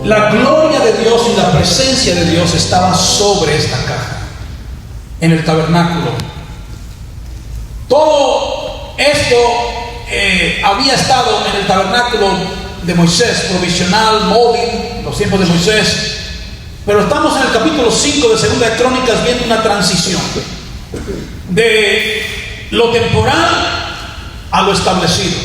La gloria de Dios y la presencia de Dios estaba sobre esta caja, en el tabernáculo. Todo esto había estado en el tabernáculo de Moisés, provisional, móvil, los tiempos de Moisés. Pero estamos en el capítulo 5 de Segunda de Crónicas viendo una transición de lo temporal a lo establecido.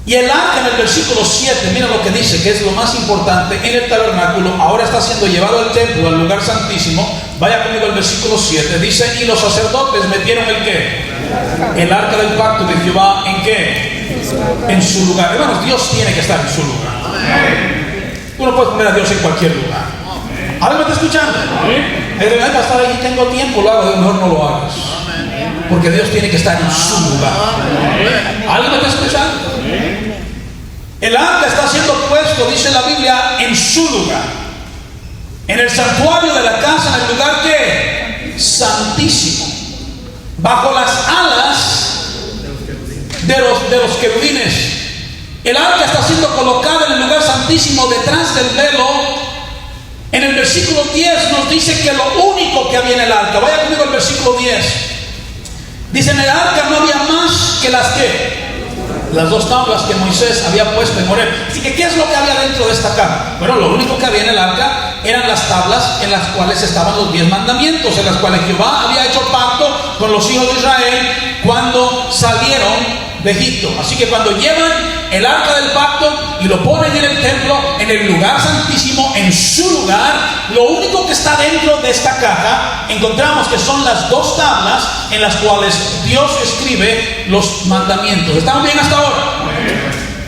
Y el arca en el versículo 7, mira lo que dice, que es lo más importante, en el tabernáculo, ahora está siendo llevado al templo, al lugar santísimo. Vaya conmigo al versículo 7, dice, y los sacerdotes metieron el ¿qué? El arca del pacto de Jehová, ¿en qué? En su lugar. Hermanos, Dios tiene que estar en su lugar. Tú no puedes poner a Dios en cualquier lugar. ¿Alguien me está escuchando? El va a estar ahí, tengo tiempo, lo hago, mejor no lo hagas. Porque Dios tiene que estar en su lugar. ¿Alguien me está escuchando? El arca está siendo puesto, dice la Biblia, en su lugar, en el santuario de la casa, en el lugar que santísimo, bajo las alas de los querubines. El arca está siendo colocada en el lugar santísimo, detrás del velo. En el versículo 10 nos dice que lo único que había en el arca, vaya conmigo al versículo 10, dice, en el arca no había más que las dos tablas que Moisés había puesto en Horeb. Así que, ¿qué es lo que había dentro de esta caja? Bueno, lo único que había en el arca eran las tablas en las cuales estaban los 10 mandamientos, en las cuales Jehová había hecho pacto con los hijos de Israel cuando salieron de Egipto. Así que cuando llevan el arca del pacto y lo ponen en el templo, en el lugar santísimo, en su lugar, lo único que está dentro de esta caja, encontramos que son las dos tablas en las cuales Dios escribe los mandamientos. ¿Estamos bien hasta ahora?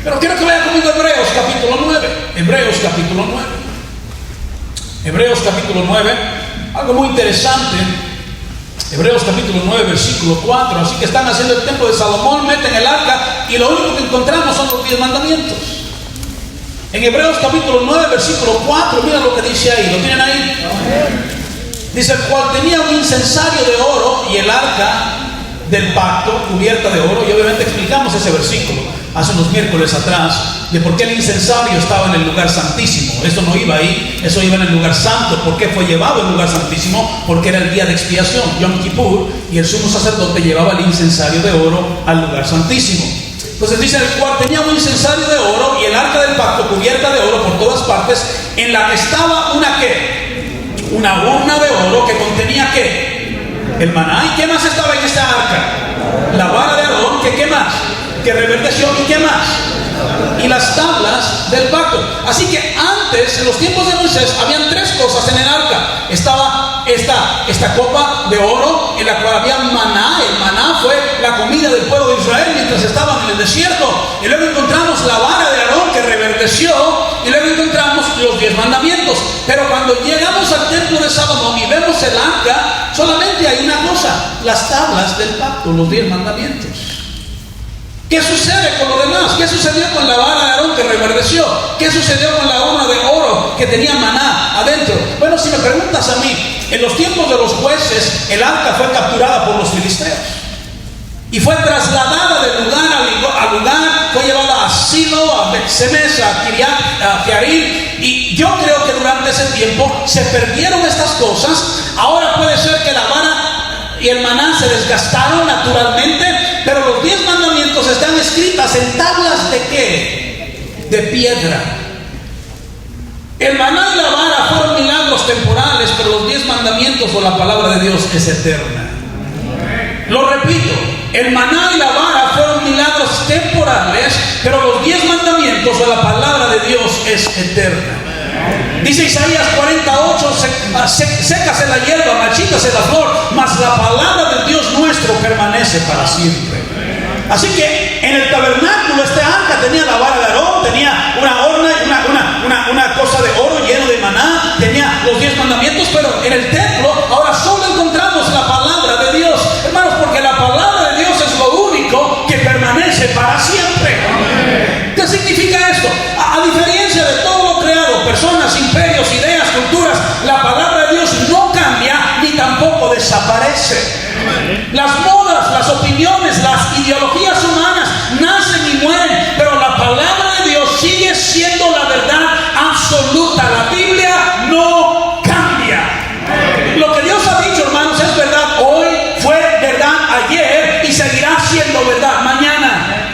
Pero quiero que vayan conmigo a Hebreos capítulo 9. Hebreos capítulo 9. Hebreos capítulo 9. Algo muy interesante. Hebreos capítulo 9, versículo 4. Así que están haciendo el templo de Salomón, meten el arca y lo único que encontramos son los 10 mandamientos. En Hebreos capítulo 9, versículo 4, mira lo que dice ahí. ¿Lo tienen ahí? Dice, el cual tenía un incensario de oro y el arca del pacto cubierta de oro. Y obviamente explicamos ese versículo hace unos miércoles atrás, de por qué el incensario estaba en el lugar santísimo. Eso no iba ahí, eso iba en el lugar santo. ¿Por qué fue llevado al lugar santísimo? Porque era el día de expiación, Yom Kippur, y el sumo sacerdote llevaba el incensario de oro al lugar santísimo. Entonces dice, el cual tenía un incensario de oro y el arca del pacto cubierta de oro por todas partes, en la que estaba una ¿qué? Una urna de oro que contenía ¿qué? El maná. ¿Y qué más estaba en esta arca? La vara de Aarón, que ¿qué más? Que reverdeció. ¿Y qué más? Y las tablas del pacto. Así que antes, en los tiempos de Moisés, habían tres cosas en el arca. Estaba esta copa de oro en la cual había maná. El maná fue la comida del pueblo de Israel mientras estaban en el desierto. Y luego encontramos la vara de Aarón que reverdeció. Y luego encontramos los 10 mandamientos. Pero cuando llegamos al templo de Salomón y vemos el arca, solamente hay una cosa: las tablas del pacto, los 10 mandamientos. ¿Qué sucede con lo demás? ¿Qué sucedió con la vara de Aarón que reverdeció? ¿Qué sucedió con la urna de oro que tenía maná adentro? Bueno, si me preguntas a mí, en los tiempos de los jueces, el arca fue capturada por los filisteos y fue trasladada de lugar a lugar, fue llevada a Silo, a Bet-Semes, a Jearim, y yo creo que durante ese tiempo se perdieron estas cosas. Ahora puede ser que la vara y el maná se desgastaron naturalmente, pero los 10 mandamientos están escritas en tablas de ¿qué? De piedra. El maná y la vara fueron milagros temporales, pero los 10 mandamientos o la palabra de Dios es eterna. Lo repito, el maná y la vara fueron milagros temporales, pero los 10 mandamientos o la palabra de Dios es eterna. Dice Isaías 48, sécase la hierba, marchítase la flor, mas la palabra de Dios nuestro permanece para siempre. Así que en el tabernáculo este arca tenía la vara de Aarón, tenía una horna, una cosa de oro lleno de maná, tenía los 10 mandamientos, pero en el templo ahora solo encontramos la palabra de Dios, hermanos, porque la palabra de Dios es lo único que permanece para siempre. ¿Qué significa esto? A diferencia de todo lo creado, personas, imperios, ideas, culturas, la palabra de Dios no cambia ni tampoco desaparece. Las modas, las opiniones, las ideologías humanas nacen y mueren, pero la palabra de Dios sigue siendo la verdad ayer y seguirá siendo verdad mañana.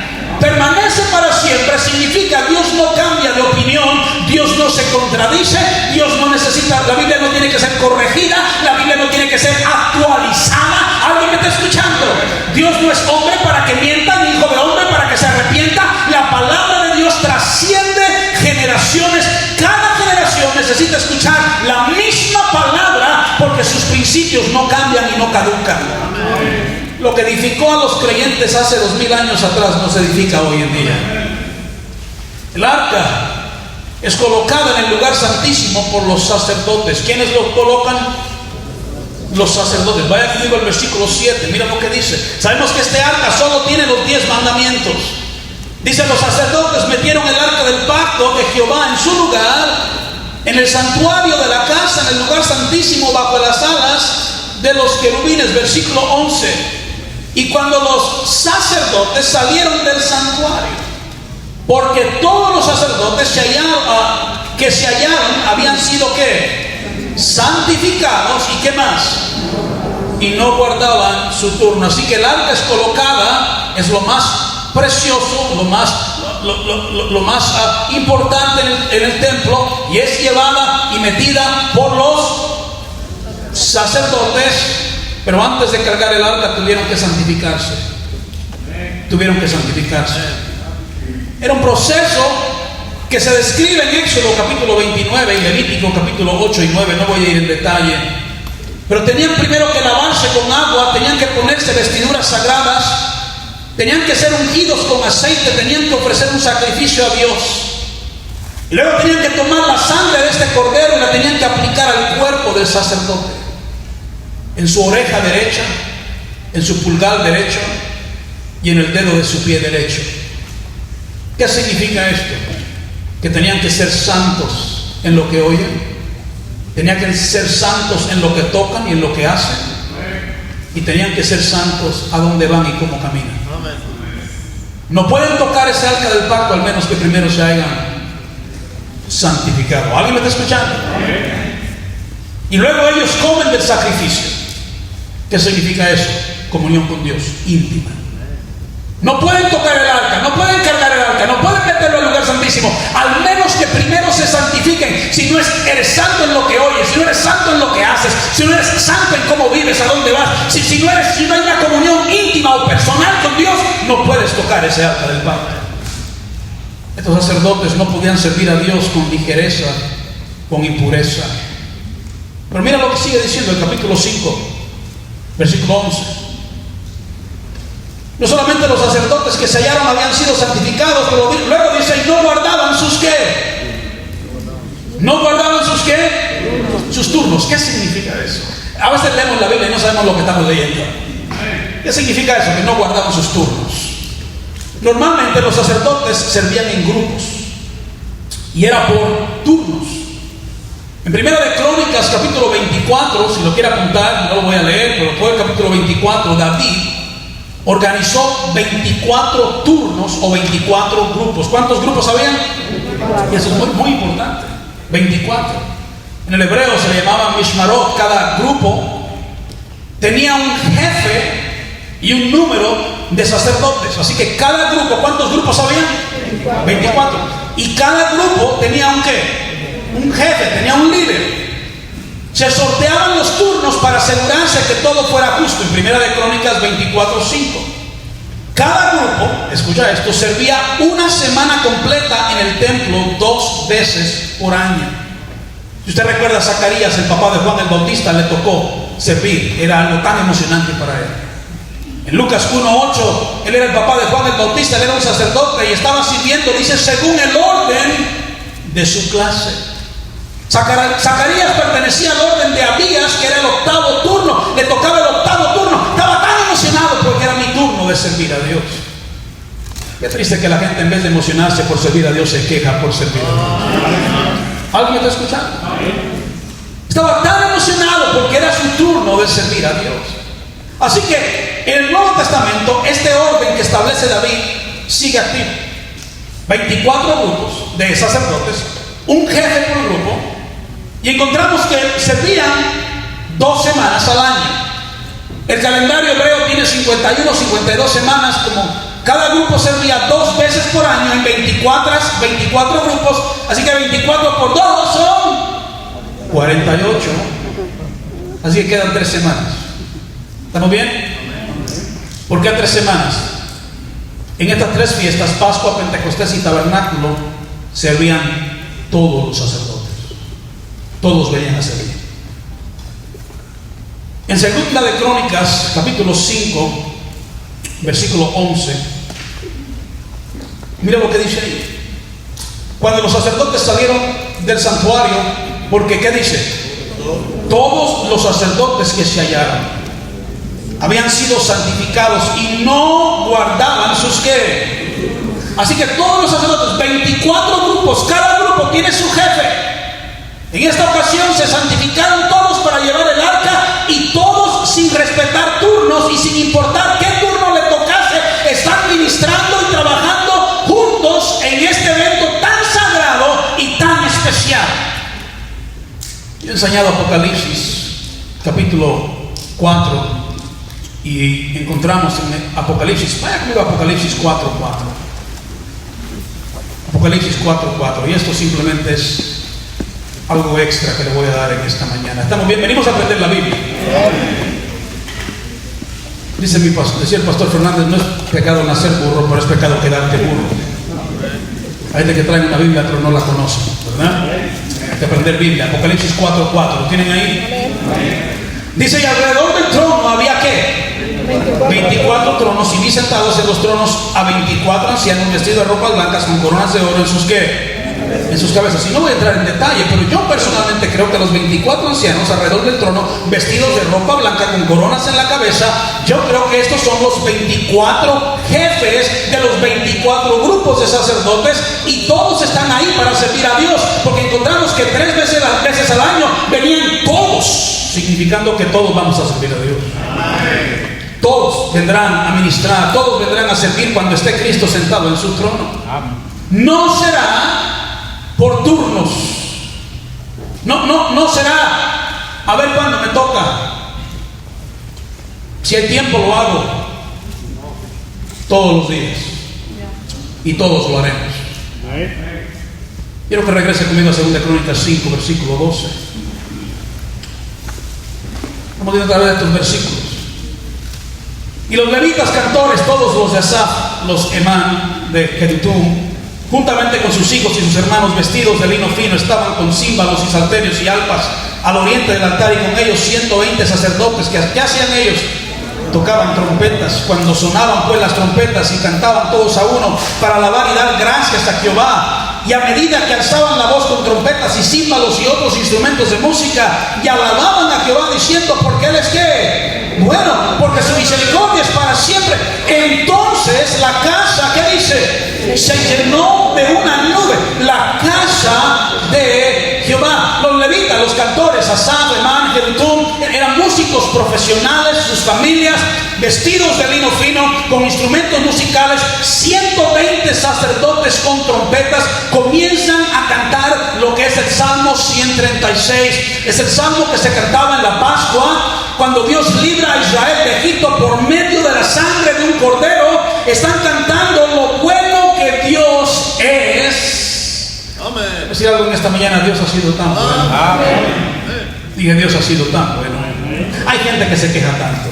Permanece para siempre significa Dios no cambia de opinión, Dios no se contradice, Dios no necesita, la Biblia no tiene que ser corregida, la Biblia no tiene que ser actualizada. ¿Alguien me está escuchando? Dios no es hombre para que mienta, ni hijo de hombre para que se arrepienta. La palabra de Dios trasciende generaciones. Cada generación necesita escuchar la misma palabra porque sus principios no cambian y no caducan. Lo que edificó a los creyentes hace 2000 años atrás no se edifica hoy en día. El arca es colocada en el lugar santísimo por los sacerdotes. ¿Quiénes lo colocan? Los sacerdotes. Vaya conmigo al versículo 7, mira lo que dice. Sabemos que este arca solo tiene los 10 mandamientos. Dice: los sacerdotes metieron el arca del pacto de Jehová en su lugar, en el santuario de la casa, en el lugar santísimo, bajo las alas de los querubines. Versículo 11. Y cuando los sacerdotes salieron del santuario, porque todos los sacerdotes que se hallaron habían sido ¿qué? Santificados. ¿Y qué más? Y no guardaban su turno. Así que el arca es colocada, es lo más precioso, lo más importante en el templo, y es llevada y metida por los sacerdotes. Pero antes de cargar el arca tuvieron que santificarse. Era un proceso que se describe en Éxodo capítulo 29 y Levítico capítulo 8 y 9. No voy a ir en detalle. Pero tenían primero que lavarse con agua, tenían que ponerse vestiduras sagradas, tenían que ser ungidos con aceite, tenían que ofrecer un sacrificio a Dios. Y luego tenían que tomar la sangre de este cordero y la tenían que aplicar al cuerpo del sacerdote, en su oreja derecha, en su pulgar derecho y en el dedo de su pie derecho. ¿Qué significa esto? Que tenían que ser santos en lo que oyen, tenían que ser santos en lo que tocan y en lo que hacen, y tenían que ser santos a dónde van y cómo caminan. No pueden tocar ese arca del pacto al menos que primero se hayan santificado. ¿Alguien me está escuchando? Y luego ellos comen del sacrificio. ¿Qué significa eso? Comunión con Dios íntima. No pueden tocar el arca, no pueden cargar el arca, no pueden meterlo al lugar santísimo, al menos que primero se santifiquen. Si no eres santo en lo que oyes, si no eres santo en lo que haces, si no eres santo en cómo vives, a dónde vas, si no hay una comunión íntima o personal con Dios, no puedes tocar ese arca del pacto. Estos sacerdotes no podían servir a Dios con ligereza, con impureza. Pero mira lo que sigue diciendo el capítulo 5, versículo 11. No solamente los sacerdotes que se hallaron habían sido santificados, pero luego dice: y no guardaban sus ¿qué? No guardaban sus ¿qué? Sus turnos. ¿Qué significa eso? A veces leemos la Biblia y no sabemos lo que estamos leyendo. ¿Qué significa eso? Que no guardaban sus turnos. Normalmente los sacerdotes servían en grupos y era por turnos. En Primera de Crónicas capítulo 24, si lo quiere apuntar, no lo voy a leer, pero fue el capítulo 24, David organizó 24 turnos o 24 grupos. ¿Cuántos grupos habían? Y eso es muy, muy importante. 24. En el hebreo se le llamaba Mishmarot. Cada grupo tenía un jefe y un número de sacerdotes. Así que cada grupo, ¿cuántos grupos habían? 24. Y cada grupo tenía un ¿qué? Un jefe, tenía un líder. Se sorteaban los turnos para asegurarse que todo fuera justo. En Primera de Crónicas 24:5. Cada grupo, escucha esto, servía una semana completa en el templo 2 veces por año. Si usted recuerda a Zacarías, el papá de Juan el Bautista, le tocó servir. Era algo tan emocionante para él. En Lucas 1:8, él era el papá de Juan el Bautista, él era un sacerdote y estaba sirviendo, dice, según el orden de su clase. Zacarías pertenecía al orden de Abías, que era el 8º turno. Le tocaba el 8º turno. Estaba tan emocionado porque era mi turno de servir a Dios. Qué triste que la gente, en vez de emocionarse por servir a Dios, se queja por servir a Dios. ¿Alguien me está escuchando? Estaba tan emocionado porque era su turno de servir a Dios. Así que en el Nuevo Testamento este orden que establece David sigue activo. 24 grupos de sacerdotes, un jefe por grupo, y encontramos que servían 2 semanas al año. El calendario hebreo tiene 51, 52 semanas, como cada grupo servía 2 veces por año en 24 grupos, así que 24 por 2 son 48, así que quedan 3 semanas. ¿Estamos bien? ¿Por qué 3 semanas? En estas 3 fiestas, Pascua, Pentecostés y Tabernáculo, servían todos los sacerdotes. Todos venían a servir. En Segunda de Crónicas, capítulo 5, versículo 11, mira lo que dice ahí. Cuando los sacerdotes salieron del santuario, porque ¿qué dice? Todos los sacerdotes que se hallaron habían sido santificados y no guardaban sus ¿qué? Así que todos los sacerdotes, 24 grupos, cada grupo tiene su jefe. En esta ocasión se santificaron todos para llevar el arca, y todos, sin respetar turnos y sin importar qué turno le tocase, están ministrando y trabajando juntos en este evento tan sagrado y tan especial. Yo he enseñado Apocalipsis capítulo 4 y encontramos en Apocalipsis, vaya conmigo a Apocalipsis 4:4. Apocalipsis 4:4, y esto simplemente es algo extra que le voy a dar en esta mañana. ¿Estamos bien? Venimos a aprender la Biblia. Decía el pastor Fernández, no es pecado nacer burro, pero es pecado quedarte burro. Hay gente que trae una Biblia pero no la conoce, ¿verdad? Hay que aprender Biblia. Apocalipsis 4:4, ¿lo tienen ahí? Dice, y alrededor del trono había ¿qué? 24 tronos, y vi sentados en los tronos a 24 ancianos vestidos de ropas blancas con coronas de oro en sus ¿qué? En sus cabezas. Y no voy a entrar en detalle, pero yo personalmente creo que los 24 ancianos alrededor del trono, vestidos de ropa blanca con coronas en la cabeza, yo creo que estos son los 24 jefes de los 24 grupos de sacerdotes, y todos están ahí para servir a Dios, porque encontramos que 3 veces al año venían todos, significando que todos vamos a servir a Dios. Todos vendrán a ministrar, todos vendrán a servir cuando esté Cristo sentado en su trono. No será por turnos. No será a ver cuándo me toca. Si hay tiempo lo hago. Todos los días. Y todos lo haremos. Quiero que regrese conmigo a 2 Crónicas 5, versículo 12. Vamos a ir a través de estos versículos. Y los levitas cantores, todos los de Asaf, los Emán de Jedutum, juntamente con sus hijos y sus hermanos, vestidos de lino fino, estaban con címbalos y salterios y arpas al oriente del altar, y con ellos 120 sacerdotes. ¿Qué hacían ellos? Tocaban trompetas. Cuando sonaban pues las trompetas, y cantaban todos a uno para alabar y dar gracias a Jehová, y a medida que alzaban la voz con trompetas y címbalos y otros instrumentos de música, y alababan a Jehová diciendo, porque Él es ¿qué? Bueno, porque su misericordia es para siempre. Entonces la casa, ¿qué dice? Se llenó de una nube, la casa de Jehová. Los levitas, los cantores, Asaf, Emán, Jedutum, eran músicos profesionales, sus familias, vestidos de lino fino, con instrumentos musicales. 120 sacerdotes con trompetas comienzan a cantar lo que es el Salmo 136. Es el salmo que se cantaba en la Pascua, cuando Dios libra a Israel de Egipto por medio de la sangre de un cordero. Están cantando lo bueno que Dios es. Amén. Decir algo en esta mañana: Dios ha sido tan bueno. Amén. Dije, Dios ha sido tan bueno. Hay gente que se queja tanto.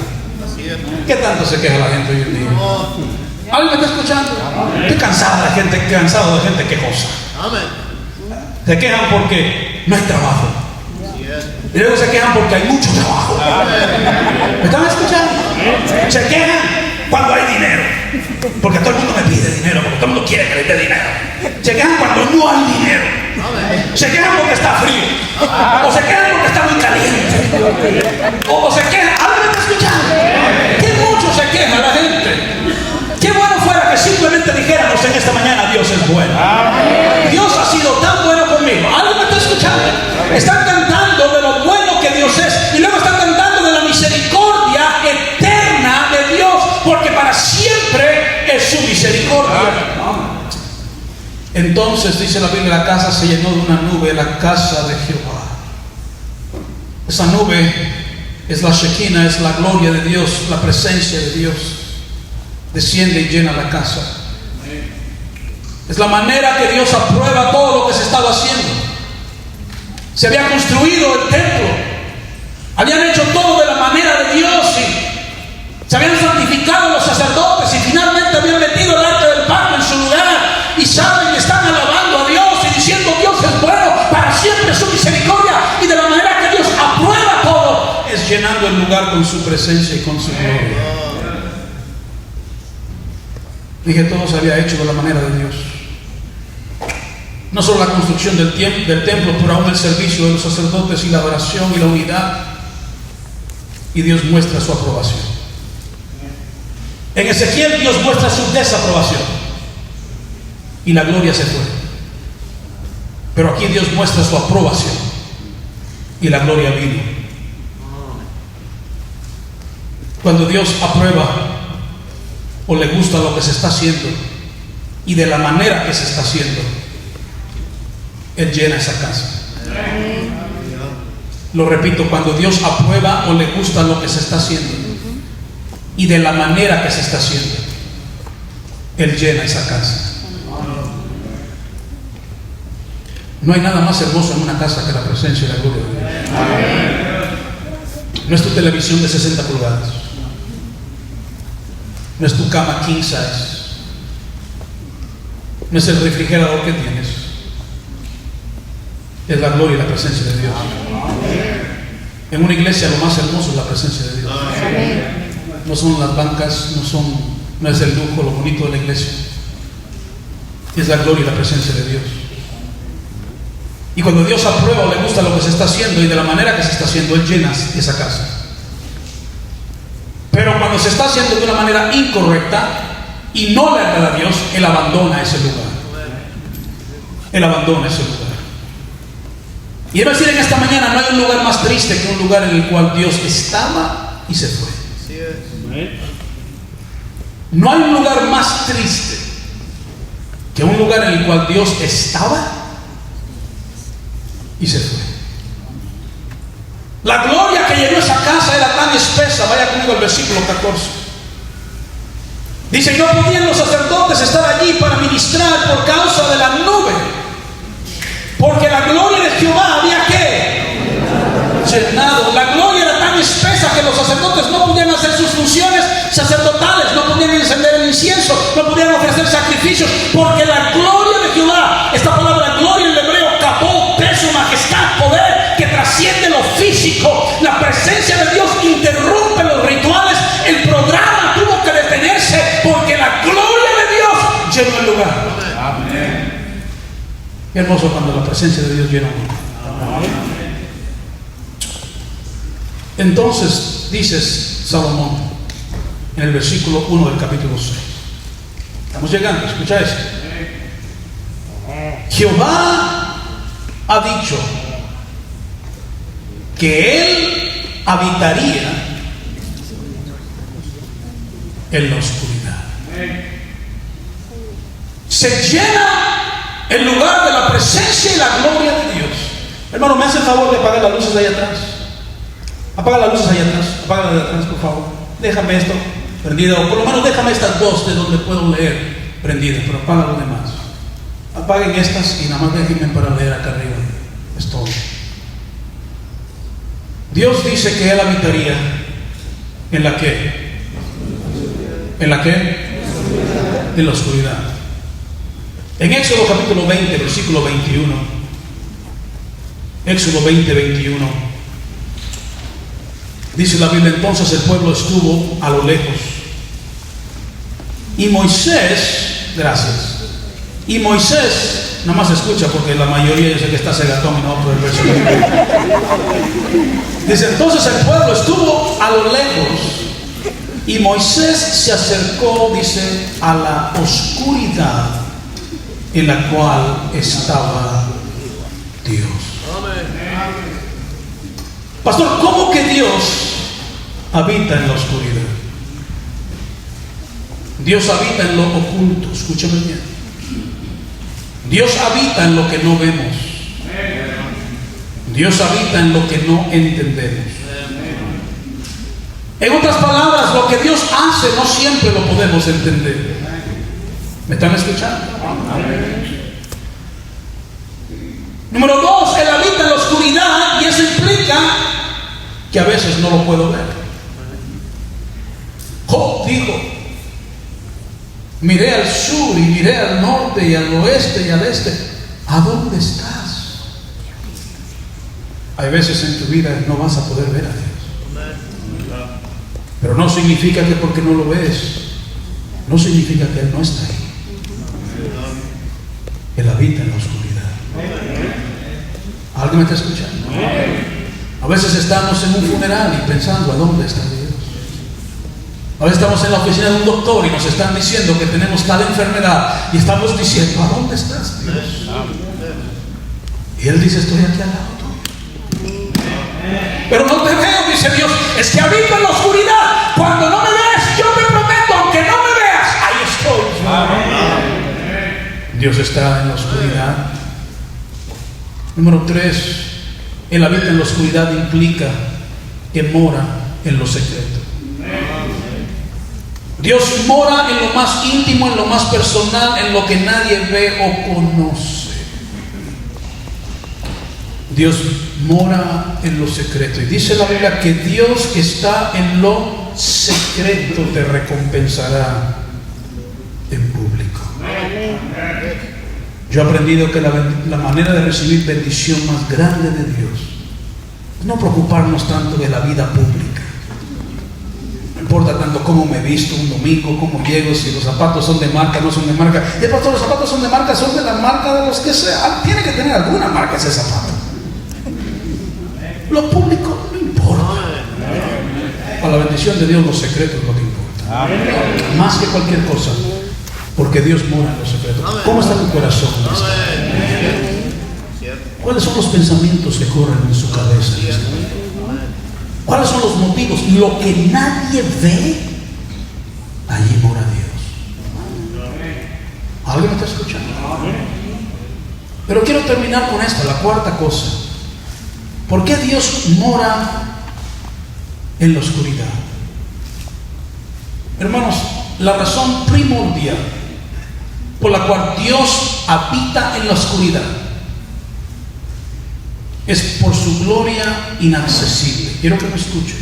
¿Qué tanto se queja la gente hoy en día? ¿Alguien me está escuchando? Estoy cansado de gente quejosa. Se quejan porque no hay trabajo. Y luego se quejan porque hay mucho trabajo. ¿Me están escuchando? Se quejan cuando hay dinero, porque todo el mundo me pide dinero, porque todo el mundo quiere que le dé dinero. Se quejan cuando no hay dinero. Se quejan porque está frío, o se quejan porque está muy caliente, o se quejan. ¿Alguien me está escuchando? Que mucho se queja la gente. Qué bueno fuera que simplemente dijéramos en esta mañana: Dios es bueno. Dios ha sido tan bueno conmigo. ¿Alguien me está escuchando? Están cantando de lo bueno que Dios es, y luego están cantando de la misericordia eterna de Dios, porque para siempre es su misericordia. Entonces dice la Biblia, la casa se llenó de una nube, la casa de Jehová. Esa nube es la Shekinah, es la gloria de Dios, la presencia de Dios. Desciende y llena la casa. Es la manera que Dios aprueba todo lo que se estaba haciendo. Se había construido el templo, habían hecho todo de la manera de Dios y se habían santificado los sacerdotes y finalmente habían metido el arca del pacto en su lugar y saben y están alabando a Dios y diciendo: Dios es bueno, para siempre su misericordia, y de la manera que Dios aprueba todo es llenando el lugar con su presencia y con su gloria. Dije, todo se había hecho de la manera de Dios. No solo la construcción del templo, pero aún el servicio de los sacerdotes y la adoración y la unidad. Y Dios muestra su aprobación. En Ezequiel Dios muestra su desaprobación y la gloria se fue. Pero aquí Dios muestra su aprobación y la gloria vino. Cuando Dios aprueba o le gusta lo que se está haciendo y de la manera que se está haciendo, Él llena esa casa. Lo repito, cuando Dios aprueba o le gusta lo que se está haciendo y de la manera que se está haciendo, Él llena esa casa. No hay nada más hermoso en una casa que la presencia y la gloria de Dios. No es tu televisión de 60 pulgadas, no es tu cama king size, no es el refrigerador que tienes, es la gloria y la presencia de Dios. En una iglesia lo más hermoso es la presencia de Dios. No son las bancas, no es el lujo, lo bonito de la iglesia, es la gloria y la presencia de Dios. Y cuando Dios aprueba o le gusta lo que se está haciendo y de la manera que se está haciendo, Él llena esa casa. Pero cuando se está haciendo de una manera incorrecta y no le agrada a Dios, Él abandona ese lugar. Él abandona ese lugar. Y Él va a decir en esta mañana: no hay un lugar más triste que un lugar en el cual Dios estaba y se fue. No hay un lugar más triste que un lugar en el cual Dios estaba y se fue. La gloria que llenó esa casa era tan espesa. Vaya conmigo al versículo 14. Dice: no podían los sacerdotes estar allí para ministrar por causa de la nube, porque la gloria de Jehová había llenado. La gloria era tan espesa que los sacerdotes no podían hacer sus funciones sacerdotales, no podían encender el incienso, no podían ofrecer sacrificios, porque la gloria de Jehová, esta palabra gloria en el hebreo, capó, peso, majestad, poder, que trasciende lo físico. La presencia de Dios interrumpe los rituales. El programa tuvo que detenerse porque la gloria de Dios llenó el lugar. Amén. Qué hermoso cuando la presencia de Dios llena un lugar. Amén. Entonces dices Salomón en el versículo 1 del capítulo 6. Estamos llegando, escucha esto. Jehová ha dicho que Él habitaría en la oscuridad. Se llena el lugar de la presencia y la gloria de Dios. Hermano, me hace el favor de apagar las luces ahí atrás. Apaga las luces allá atrás, apaga las de atrás, por favor. Déjame esto prendido, o por lo menos déjame estas dos de donde puedo leer prendidas, pero apaga lo demás. Apaguen estas y nada más déjenme para leer acá arriba. Es todo. Dios dice que Él habitaría en la ¿qué? ¿En la qué? En la oscuridad. En Éxodo capítulo 20, versículo 21. Éxodo 20, 21. Dice la Biblia: entonces el pueblo estuvo a lo lejos. Y Moisés, gracias. Y Moisés, nada más escucha porque la mayoría yo sé que está cegatón y no por el verso. Dice: entonces el pueblo estuvo a lo lejos. Y Moisés se acercó, dice, a la oscuridad en la cual estaba Dios. Pastor, ¿cómo que Dios habita en la oscuridad? Dios habita en lo oculto. Escúchame bien. Dios habita en lo que no vemos. Dios habita en lo que no entendemos. En otras palabras, lo que Dios hace no siempre lo podemos entender. ¿Me están escuchando? Número 2, Él habita en la oscuridad, y eso implica que a veces no lo puedo ver. Job dijo: miré al sur y miré al norte y al oeste y al este. ¿A dónde estás? Hay veces en tu vida no vas a poder ver a Dios. Pero no significa que porque no lo ves, no significa que Él no está ahí. Él habita en la oscuridad. ¿Alguien me está escuchando? A veces estamos en un funeral y pensando: ¿a dónde está Dios? A veces estamos en la oficina de un doctor y nos están diciendo que tenemos tal enfermedad, y estamos diciendo: ¿a dónde estás, Dios? Y Él dice: estoy aquí al lado tuyo. Pero no te veo, dice Dios. Es que habito en la oscuridad. Cuando no me ves, yo te prometo, aunque no me veas, ahí estoy. Dios está en la oscuridad. Número 3, Él habita en la oscuridad implica que mora en lo secreto. Dios mora en lo más íntimo, en lo más personal, en lo que nadie ve o conoce. Dios mora en lo secreto. Y dice la Biblia que Dios que está en lo secreto te recompensará en público. Yo he aprendido que la manera de recibir bendición más grande de Dios es no preocuparnos tanto de la vida pública. No importa tanto cómo me visto un domingo, cómo llego, si los zapatos son de marca, no son de marca. Y pastor, los zapatos son de marca, son de la marca de los que sea. Tiene que tener alguna marca ese zapato. Lo público no importa. Para la bendición de Dios, lo secreto es lo que importa. Más que cualquier cosa. Porque Dios mora en lo secreto. ¿Cómo está tu corazón? ¿Cuáles son los pensamientos que corren en su cabeza? ¿Cuáles son los motivos? Lo que nadie ve, allí mora Dios. ¿Alguien me está escuchando? Pero quiero terminar con esta, la cuarta cosa. ¿Por qué Dios mora en la oscuridad? Hermanos, la razón primordial por la cual Dios habita en la oscuridad es por su gloria inaccesible. Quiero que me escuches.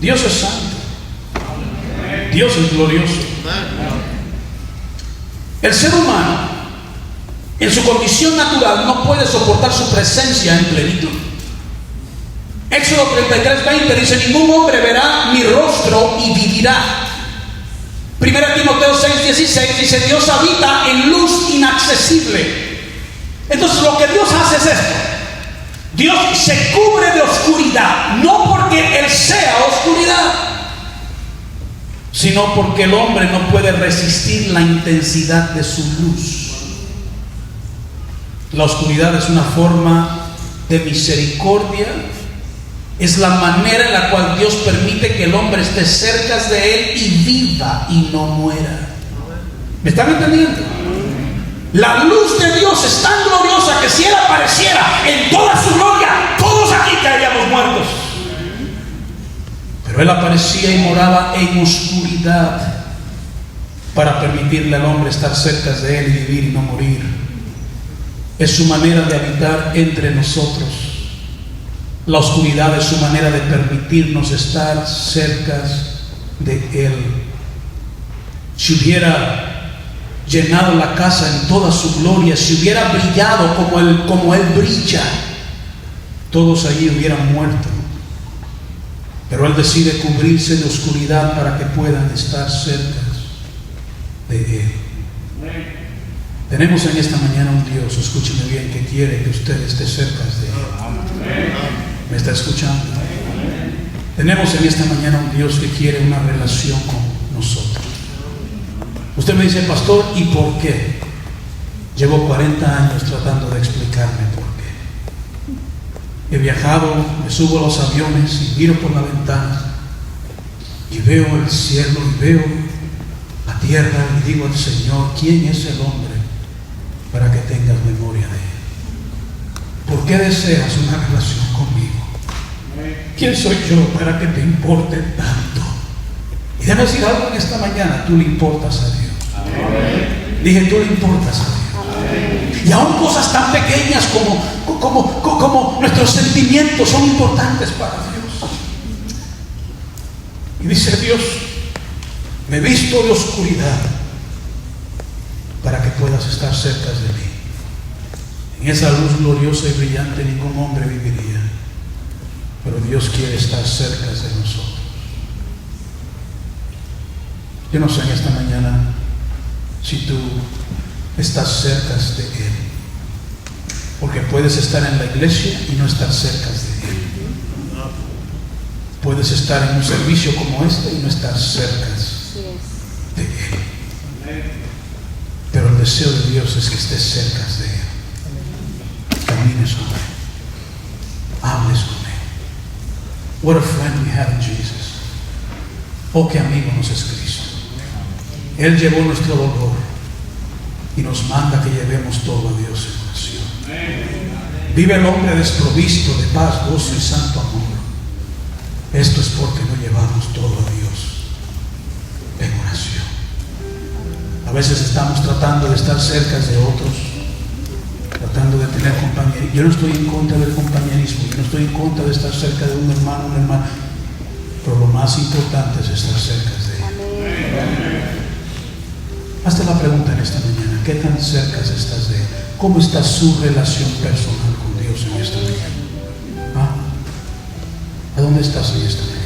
Dios es santo. Dios es glorioso. El ser humano, en su condición natural, no puede soportar su presencia en plenitud. Éxodo 33:20 dice: ningún hombre verá mi rostro y vivirá. 1 Timoteo 6:16 dice: Dios habita en luz inaccesible. Entonces lo que Dios hace es esto: Dios se cubre de oscuridad, no porque Él sea oscuridad, sino porque el hombre no puede resistir la intensidad de su luz. La oscuridad es una forma de misericordia. Es la manera en la cual Dios permite que el hombre esté cerca de Él y viva y no muera. ¿Me están entendiendo? La luz de Dios es tan gloriosa que si Él apareciera en toda su gloria, todos aquí caeríamos muertos. Pero Él aparecía y moraba en oscuridad para permitirle al hombre estar cerca de Él y vivir y no morir. Es su manera de habitar entre nosotros. La oscuridad es su manera de permitirnos estar cerca de Él. Si hubiera llenado la casa en toda su gloria, si hubiera brillado como Él brilla, todos allí hubieran muerto. Pero Él decide cubrirse de oscuridad para que puedan estar cerca de Él. Tenemos en esta mañana un Dios, escúcheme bien, que quiere que usted esté cerca de Él. ¿Me está escuchando? Tenemos en esta mañana un Dios que quiere una relación con nosotros. Usted me dice: pastor, ¿y por qué? Llevo 40 años tratando de explicarme por qué. He viajado, me subo a los aviones y miro por la ventana y veo el cielo y veo la tierra y digo al Señor: ¿quién es el hombre para que tengas memoria de Él? ¿Por qué deseas una relación conmigo? ¿Quién soy yo para que te importe tanto? Y déjame decir algo en esta mañana: tú le importas a Dios. Dije, tú le importas a Dios. Y aún cosas tan pequeñas como nuestros sentimientos son importantes para Dios. Y dice Dios: me he visto de oscuridad para que puedas estar cerca de mí. En esa luz gloriosa y brillante ningún hombre viviría, pero Dios quiere estar cerca de nosotros. Yo no sé en esta mañana si tú estás cerca de Él, porque puedes estar en la iglesia y no estar cerca de Él. Puedes estar en un servicio como este y no estar cerca de Él. Pero el deseo de Dios es que estés cerca de Él. Camines con Él, hables con Él. What a friend we have in Jesus. Oh, qué amigo nos es Cristo. Él llevó nuestro dolor y nos manda que llevemos todo a Dios en oración. Vive el hombre desprovisto de paz, gozo y santo amor. Esto es porque no llevamos todo a Dios en oración. A veces estamos tratando de estar cerca de otros, tratando de tener compañerismo. Yo no estoy en contra del compañerismo, yo no estoy en contra de estar cerca de un hermano, una hermana, pero lo más importante es estar cerca de Él. Hazte la pregunta en esta mañana: ¿qué tan cerca estás de Él? ¿Cómo está su relación personal con Dios en esta mañana? ¿A dónde estás en esta mañana?